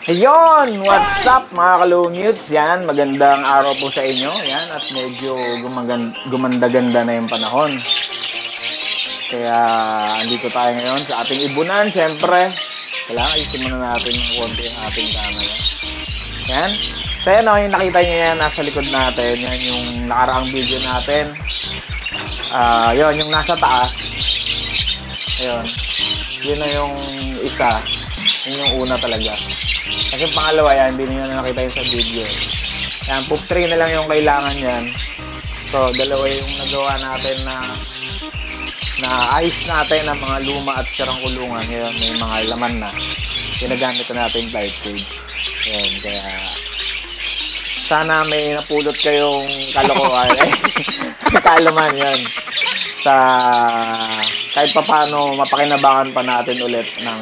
Ayun! What's up mga kalungits? Yan, magandang araw po sa inyo. Yan, at medyo gumanda-ganda na yung panahon. Kaya, andito tayo ngayon sa ating ibunan. Siyempre, kailangan ayusin muna natin ng konti yung ating camera. Yan. So yan, yung nakita nyo yan, nasa likod natin. Yan yung nakaraang video natin. Yun, yung nasa taas. Ayun. Yun na yung isa. Yun yung una talaga. Kasi pangalawa yan, hindi nyo na nakita yun sa video. Yan, poop tray na lang yung kailangan yan. So, dalawa yung nagawa natin na ayos natin ang mga luma at sirang kulungan. Ngayon, may mga laman na. Ginagamit na natin light cage. Yan, kaya sana may napulot kayong kalokohan. Kalaman yan. Sa kahit paano mapakinabangan pa natin ulit ng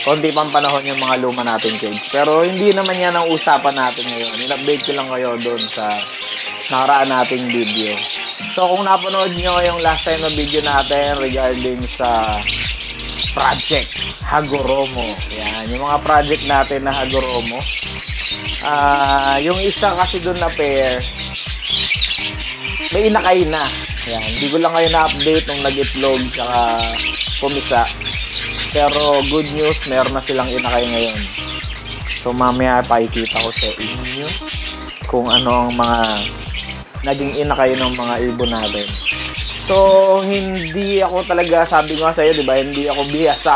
konti pang panahon yung mga luma natin cage. Pero hindi naman yan ang usapan natin ngayon. In-update ko lang kayo doon sa nakaraan nating video. So kung napanood nyo yung last time na video natin regarding sa project Hagoromo. Yan, yung mga project natin na Hagoromo. Yung isa kasi doon na pair, may inakay na. Yan, hindi ko lang kayo na-update nung nag-itlog saka pumisa. Pero good news, meron na silang inakay ngayon. So mamaya pakikita ko sa inyo kung ano ang mga naging inakay ng mga ibon natin. So hindi ako talaga, sabi ko nga sa iyo, di ba, hindi ako biyasa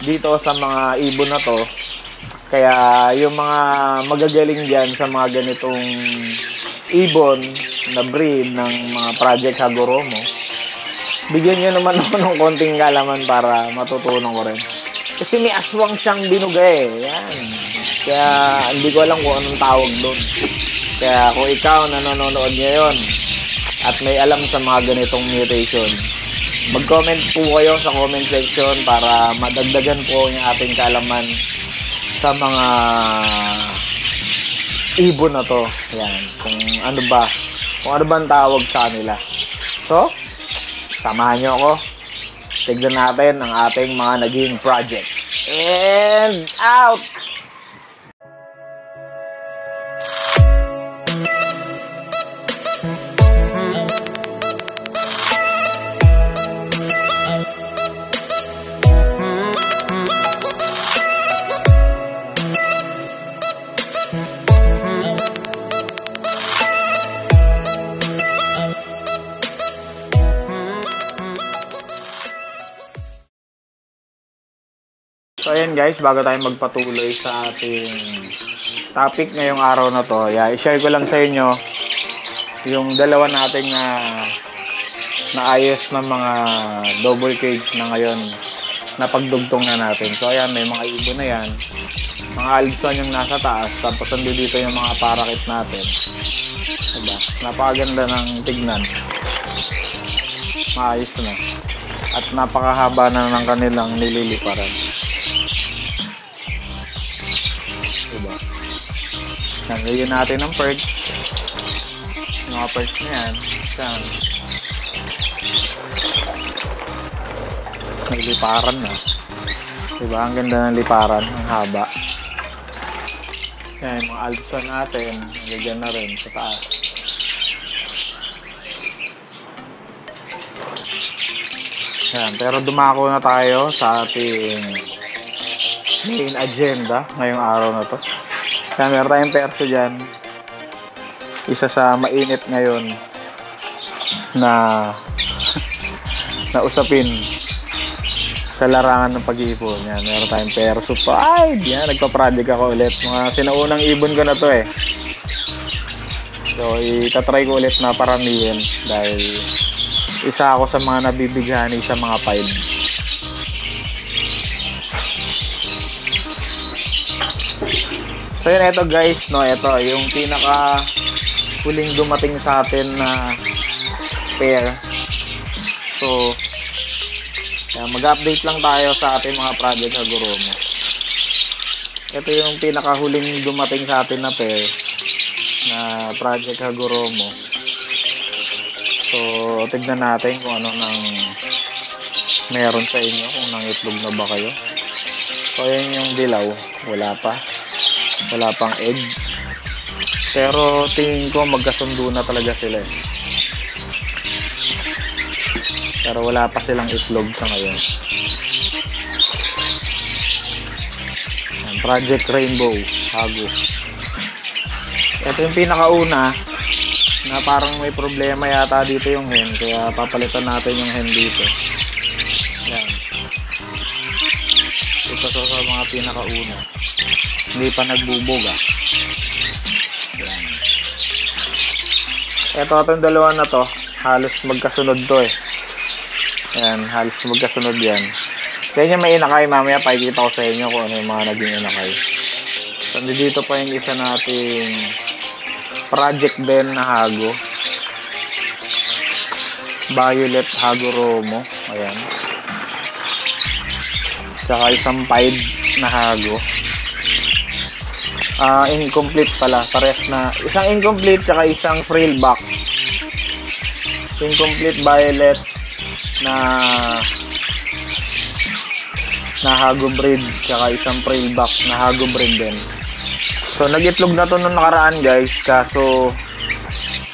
dito sa mga ibon na to. Kaya yung mga magagaling dyan sa mga ganitong ibon na breed ng mga Project Hagoromo, bigyan nyo naman ako ng konting kalaman para matutunan ko rin. Kasi may aswang siyang binugay. Yan. Kaya hindi ko alam kung anong tawag doon. Kaya kung ikaw nanonood ngayon at may alam sa mga ganitong mutation, mag-comment po kayo sa comment section para madagdagan po yung ating kaalaman sa mga ibon na to. Yan. Kung ano ba ang tawag sa kanila. So, samahan nyo ako. Tignan natin ang ating mga naging project. And out! So ayan guys, bago tayo magpatuloy sa ating topic ngayong araw na to, i-share ko lang sa inyo yung dalawa nating naayos na mga double cage na ngayon na pagdugtong na natin. So ayan, may mga ibon na yan, mga Alpson yung nasa taas, tapos ando dito yung mga parakit natin. Diba? Napakaganda ng tignan, maayos na, at napakahaba na ng kanilang nililiparan. Nangyayon natin ng perch. Yung mga perch na yan. Saan? May liparan na. Diba? Ang ganda ng liparan. Ang haba. Yan, yung mga Alpson natin. Nandiyan na rin sa taas. Yan. Pero dumako na tayo sa ating main agenda ngayong araw na to. Kaya meron tayong perso dyan. Isa sa mainit ngayon na usapin sa larangan ng pag-iipon. Yan, meron tayong perso pa. Ay, yan, nagpa-project ako ulit. Mga sinaunang ibon ko na to eh. So, itatry ko ulit na paramihin dahil isa ako sa mga nabibighani sa mga 5. So yun, ito guys, no, ito yung pinaka huling dumating sa atin na pair. So mag-update lang tayo sa ating mga project Hagoromo. Ito yung pinaka huling dumating sa atin na pair na project Hagoromo. So tignan natin kung ano nang meron sa inyo, kung nangitlog na ba kayo. So yun yung dilaw, wala pa. Wala pang egg. Pero tingin ko magkasundo na talaga sila eh. Pero wala pa silang itlog sa ngayon. Project Rainbow, Hago. Ito yung pinakauna na parang may problema yata dito yung hen, kaya papalitan natin yung hen dito. Yan. Ito sa mga pinakauna. Hindi pa nagbubog ah. Yan. Ito itong dalawa na to, halos magkasunod to eh. Yan, halos magkasunod yan. Kaya may inakay, mamaya pakikita ko sa inyo kung ano yung mga naging inakay. So, dito pa yung isa nating project din na Hago. Violet Hago Romo. Ayan. Tsaka isang pied na Hago. Incomplete pala. Pares na. Isang incomplete tsaka isang frill back. Incomplete violet na Hago breed tsaka isang frill back na Hago breed din. So nag-itlog na to nung nakaraan guys, kaso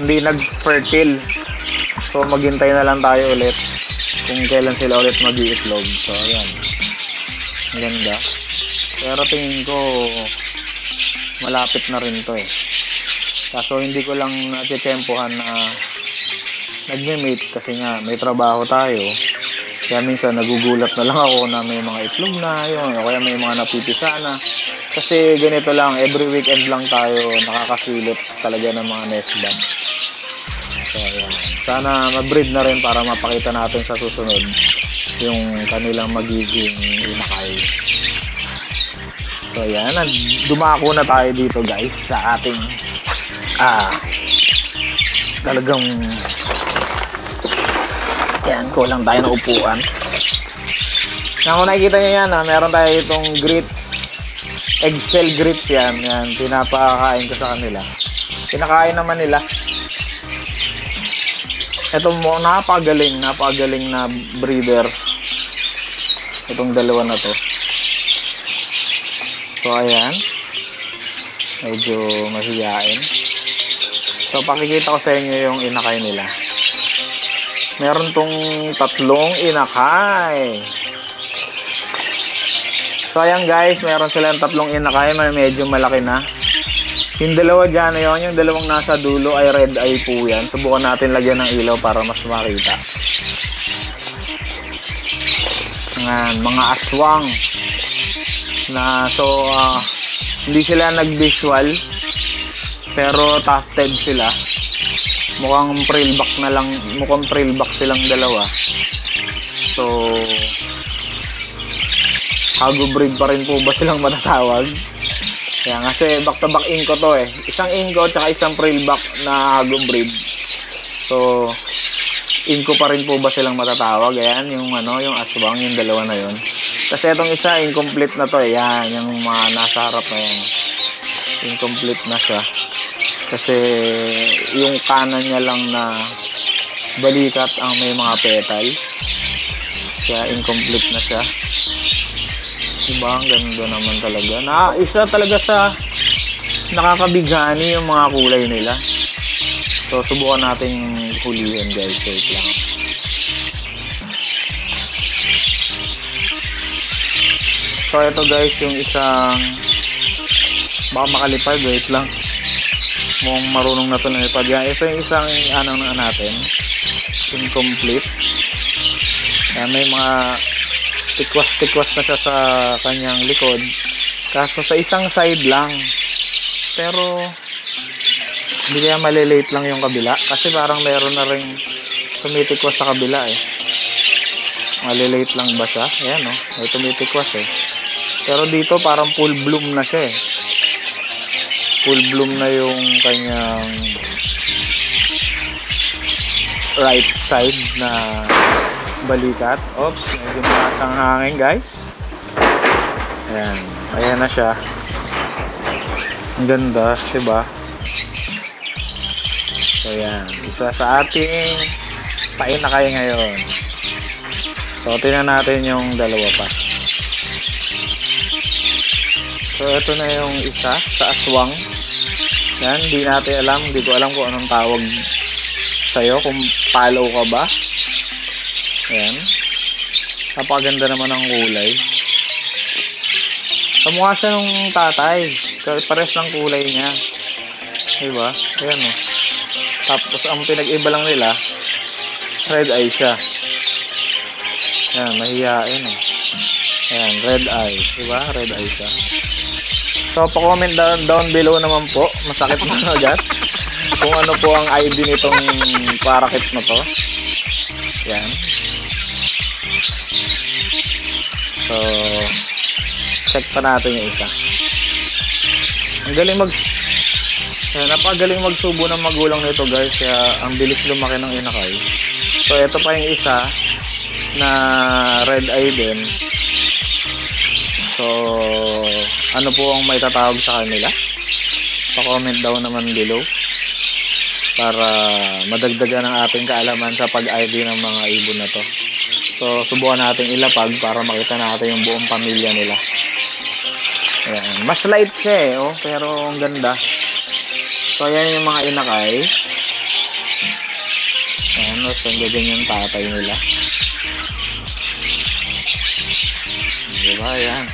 hindi nag-fertile. So maghintay na lang tayo ulit kung kailan sila ulit mag-iitlog. So ayan, ang ganda. Pero tingin ko malapit na rin to eh. Kaso hindi ko lang natitempohan na nagme-mate kasi nga may trabaho tayo. Kaya minsan nagugulat na lang ako na may mga itlog na yun, o kaya may mga napipisa na. Kasi ganito lang, every weekend lang tayo nakakasilip talaga ng mga nest bag. So ayan, sana ma-breed na rin para mapakita natin sa susunod yung kanilang magiging inakay. So ayan, dumako na tayo dito guys sa ating talagang yan, kulang tayo ng upuan. Kung nakikita nyo yan, meron tayo itong grits, eggshell grits yan. Yan, pinapakain ko sa kanila. Pinakain naman nila. Ito mo, napagaling na breeder. Itong dalawa na to. So, ayan. Medyo mahiyain. So, pakikita ko sa inyo yung inakay nila. Meron tong tatlong inakay. So ayan guys, meron silang tatlong inakay, medyo malaki na. Yung dalawa dyan, yung dalawang nasa dulo ay red eye po yan. Subukan natin lagyan ng ilaw para mas makita. Ayan, mga aswang na hindi sila nag-visual pero tufted sila. Mukhang trailback na lang, mukhang trailback silang dalawa. So Hago breed pa rin po ba silang matatawag? Kaya kasi back to back inko to eh. Isang inko tsaka isang trailback na Hago breed. So inko pa rin po ba silang matatawag? Ayan, yung yung aswang, yung dalawa na yun. Kasi itong isa incomplete na to eh. Yan, yung mga nasa harap na yan. Incomplete na siya. Kasi yung kanan niya lang na balikat ang may mga petal. Kaya incomplete na siya. Diba? Ang ganda naman talaga. Isa talaga sa nakakabighani yung mga kulay nila. So subukan natin hulihin guys. Wait lang. So ito guys yung isang baka makalipad. Wait lang. Mukhang marunong na ito na ipad. Ito yung isang natin. Incomplete. Kaya may mga tikwas-tikwas na siya sa kanyang likod. Kaso sa isang side lang. Pero hindi kaya malilate lang yung kabila. Kasi parang meron na rin tumitikwas sa kabila eh. Malilate lang ba siya? Ayan o. May tumitikwas eh. Pero dito parang full bloom na siya eh. Full bloom na yung kanyang right side na balikat. Oops, medyo malakas ang hangin guys. Ayan, ayan na siya. Ang ganda, diba? So ayan, isa sa ating painakay ngayon. So tingnan natin yung dalawa pa. So, ito na yung isa sa aswang. Yan, hindi natin alam. Hindi ko alam kung anong tawag sa'yo. Kung palaw ka ba. Yan. Napakaganda naman ang kulay. Kamukha siya nung tatay. Pares ng kulay niya. Diba? Ayan o. Tapos, ang pinag-iba lang nila, red eye siya. Ayan, mahihain o. Ayan, red eye. Diba? Red eye siya. So, pa-comment down below naman po. Masakit na agad. Kung ano po ang ID nitong parakit na to. Yan. So, check pa natin yung isa. Ang galing napakagaling magsubo ng magulang nito guys. Kaya ang bilis lumaki ng inakay. So, ito pa yung isa na red eye din. So, ano po ang may tatawag sa kanila? Pa-comment down naman below para madagdagan ang ating kaalaman sa pag-ID ng mga ibon na to. So, subukan natin ilapag para makita natin yung buong pamilya nila. Ayan. Mas light siya oh, pero ang ganda. So, ayan yung mga inakay. Ayan, so, ganyan yung tatay nila. Diba, ayan.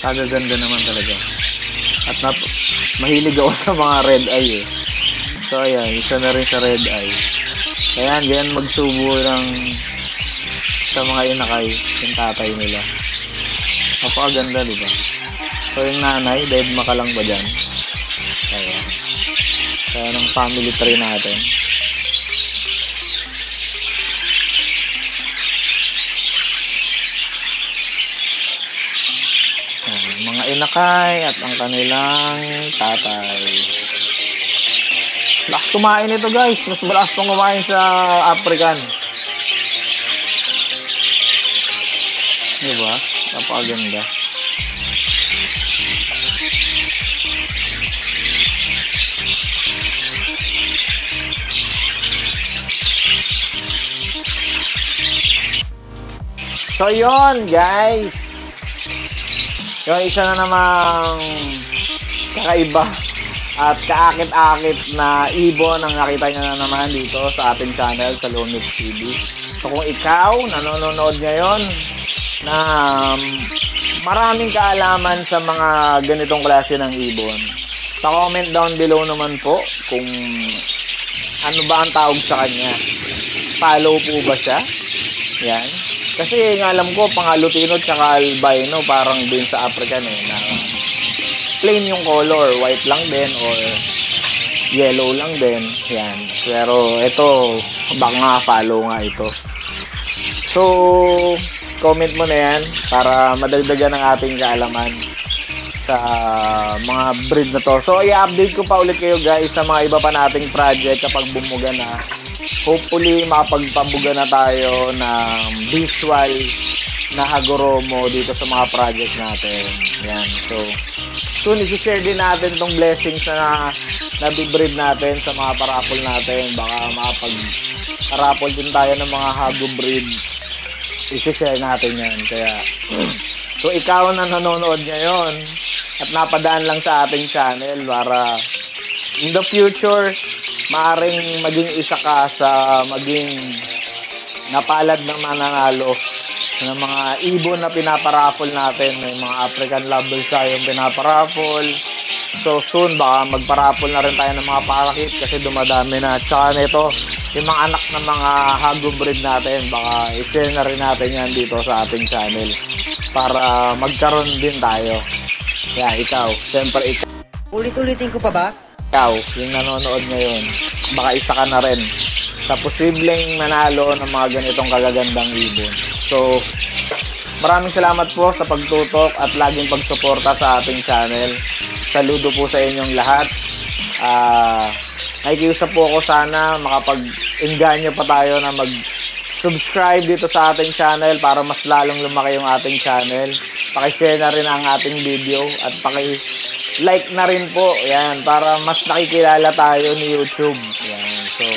Kagaganda naman talaga. At mahilig ako sa mga red eye eh. So ayan, isa na rin sa red eye. Ayan, ganyan magsubo ng sa mga inakay, yung tatay nila. Napakaganda, diba? So yung nanay, dahil makalang ba dyan? Ayan. Kaya ng family tree natin. Mga inakay at ang kanilang tatay. Lakas kumain ito guys. Mas malakas pang kumain sa African. Diba? Napakaganda. So yun guys. Yung isa na namang kakaiba at kaakit-akit na ibon ang nakita nyo na naman dito sa ating channel sa Lumix TV. So kung ikaw nanonood ngayon na maraming kaalaman sa mga ganitong klase ng ibon, pa-comment down below naman po kung ano ba ang tawag sa kanya. Follow po ba siya? Yan. Kasi yung alam ko, pang-Lutino tsaka albino, parang din sa African eh, na plain yung color, white lang din or yellow lang din. Yan. Pero ito, baka nga follow nga ito. So, comment mo na yan para madagdagan ang ating kaalaman sa mga breed na to. So, i-update ko pa ulit kayo guys sa mga iba pa nating project kapag bumuga na. Hopefully, makapagpabuga na tayo ng visual na Hagoromo dito sa mga project natin. Yan. So, soon i-share din natin tong blessings na nabibreed natin sa mga parapol natin. Baka makapag-parapol din tayo ng mga Hago breed. I-share natin yan. Kaya, so ikaw na nanonood ngayon at napadaan lang sa ating channel para in the future, maaring maging isa ka sa maging napalad ng mananalo ng mga ibon na pinaparapol natin. May mga African lovers tayong pinaparapol. So soon baka magparapol na rin tayo ng mga parakit kasi dumadami na. Tsaka nito, yung mga anak ng mga Hago breed natin, baka i-share na rin natin yan dito sa ating channel para magkaroon din tayo. Yan, ikaw. Siyempre ikaw. Ulit-ulitin ko pa ba? Ikaw, yung nanonood ngayon, baka isa ka na rin sa posibleng manalo ng mga ganitong kagagandang ibon. So, maraming salamat po sa pagtutok at laging pagsuporta sa ating channel. Saludo po sa inyong lahat. Nakikiusap po ako sana makapag-engganyo pa tayo na mag-subscribe dito sa ating channel para mas lalong lumaki yung ating channel. Paki-share na rin ang ating video at paki-like na rin po. Yan, para mas nakikilala tayo ni YouTube. Yan. So,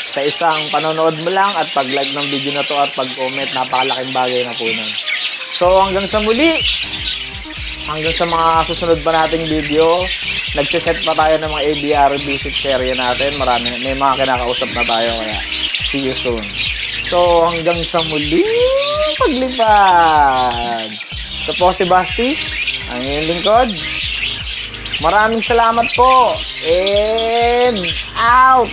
sa isang panonood mo lang at pag-like ng video na to at pag-comment, napakalaking bagay na po nun. So, hanggang sa muli, hanggang sa mga susunod pa nating video, nagsiset pa tayo ng mga ABR visit serye natin. May mga kinakausap na tayo, kaya see you soon. So, hanggang sa muli, paglipad. So po si Basti, ang iyong lingkod. Maraming salamat po. And out!